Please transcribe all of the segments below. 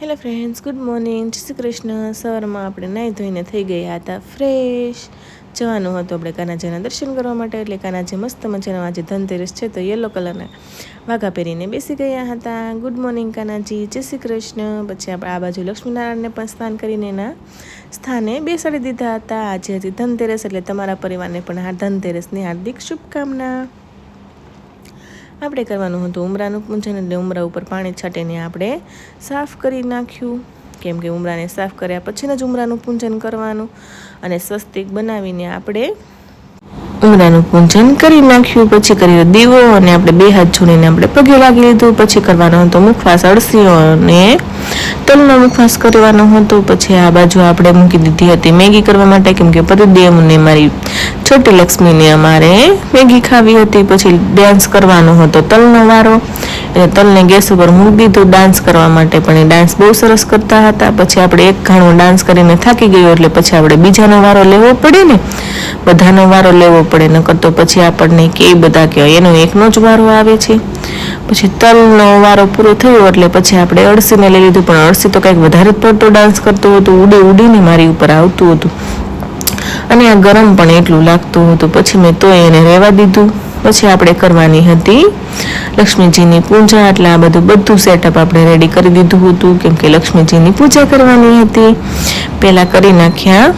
Hello friends, good morning. જય શ્રી કૃષ્ણ. સવારમાં આપણે નાહી ધોઈને થઈ ગયા હતા ફ્રેશ. જવાનું હતું આપણે કાનાજીના દર્શન કરવા માટે. એટલે કાનાજી મસ્ત મજાનો આજે ધનતેરસ છે તો યલો કલરના વાઘા પહેરીને બેસી ગયા હતા. ગુડ મોર્નિંગ કાનાજી, જય શ્રી કૃષ્ણ. પછી આપણે આ બાજુ લક્ષ્મીનારાયણને પણ સ્નાન કરીને એના સ્થાને બેસાડી દીધા હતા. આજે હજી ધનતેરસ એટલે તમારા પરિવારને પણ આ ધનતેરસની હાર્દિક શુભકામના. આપણે કરવાનું હતું ઉમરાનું પૂજન, એટલે ઉમરા ઉપર પાણી છાંટીને આપણે સાફ કરી નાખ્યું, કેમ કે ઉમરાને સાફ કર્યા પછી જ ઉમરાનું પૂજન કરવાનું. અને સ્વસ્તિક બનાવીને આપણે ઉમરાનું પૂજન કરી નાખ્યું. પછી કર્યો દીવો અને આપણે બે હાથ જોડીને આપણે પગે લાગી લીધું. પછી કરવાનો હતો મુખવાસ, અળસીઓ અને તલનો મુખવાસ કરવાનો હતો. પછી આ બાજુ આપણે મૂકી દીધી હતી મેગી કરવા માટે, કેમ કે પતિદેવને મારી છોટી લક્ષ્મીને અમારે મેગી ખાવી હતી. પછી ડાન્સ કરવાનો હતો તલનો વારો, એટલે તલને ગેસ ઉપર મૂકી દીધું ડાન્સ કરવા માટે. પણ એ ડાન્સ બહુ સરસ કરતા હતા. પછી આપણે એક ઘાણો ડાન્સ કરીને થાકી ગયો, એટલે પછી આપણે બીજાનો વારો લેવો પડે ને, બધાનો વારો લેવો પડે, નકર તો પછી આપણને કે બધા કહેવાય એનો એકનો જ વારો આવે છે. પછી તલનો વારો પૂરો થયો એટલે પછી આપણે અળસીને લઈ લીધું. પણ અળસી તો કંઈક વધારે પડતો ડાન્સ કરતું હતું, ઉડીને મારી ઉપર આવતું હતું અને આ ગરમ પણ એટલું લાગતું હતું. પછી મેં તો એને રહેવા દીધું. પછી આપણે કરવાની હતી લક્ષ્મીજીની પૂજા. એટલે આ બધું સેટઅપ આપણે રેડી કરી દીધું હતું, કેમ કે લક્ષ્મીજીની પૂજા કરવાની હતી. પહેલાં કરી નાખ્યા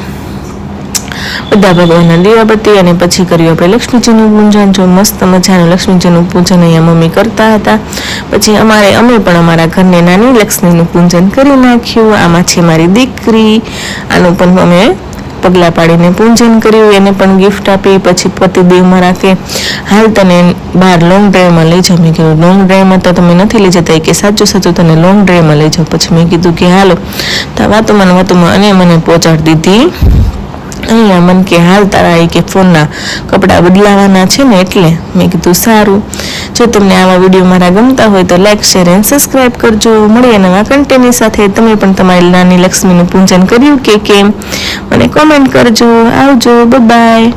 બધા ભગવાનના દીવાબત્તી અને પછી કર્યું આપણે લક્ષ્મીજીનું પૂજન. જો મસ્ત મજાનું લક્ષ્મીજીનું પૂજન અહીંયા મમ્મી કરતા હતા. પછી અમે પણ અમારા ઘરને નાની લક્ષ્મીનું પૂજન કરી નાખ્યું. આમાં છે મારી દીકરી, આનું પણ અમે પગલાં પાડીને પૂજન કર્યું, એને પણ ગિફ્ટ આપી. પછી પતિદેવ મારા કે હાલ તને બહાર લોંગ ડ્રાઈવમાં લઈ જાઉં. મેં કીધું લોંગ ડ્રાઈવમાં તો તમે નથી લઈ જતા, કે સાચું તને લોંગ ડ્રાઈવમાં લઈ જાઉં. પછી મેં કીધું કે હાલો. તો વાતોમાં અને મને પહોંચાડી દીધી અહીંયા. મને કે હાલ તારા એ કે ફોનના કપડાં બદલાવાના છે ને, એટલે મેં કીધું સારું. જો તમને આવા વિડીયો મારા ગમતા હોય તો લાઈક, શેર એન્ડ સબસ્ક્રાઈબ કરજો. મળીએ નવા કન્ટેન્ટની સાથે. તમે પણ તમારી નાની લક્ષ્મીનું પૂજન કર્યું કે કેમ મને કોમેન્ટ કરજો. આવજો, બાય.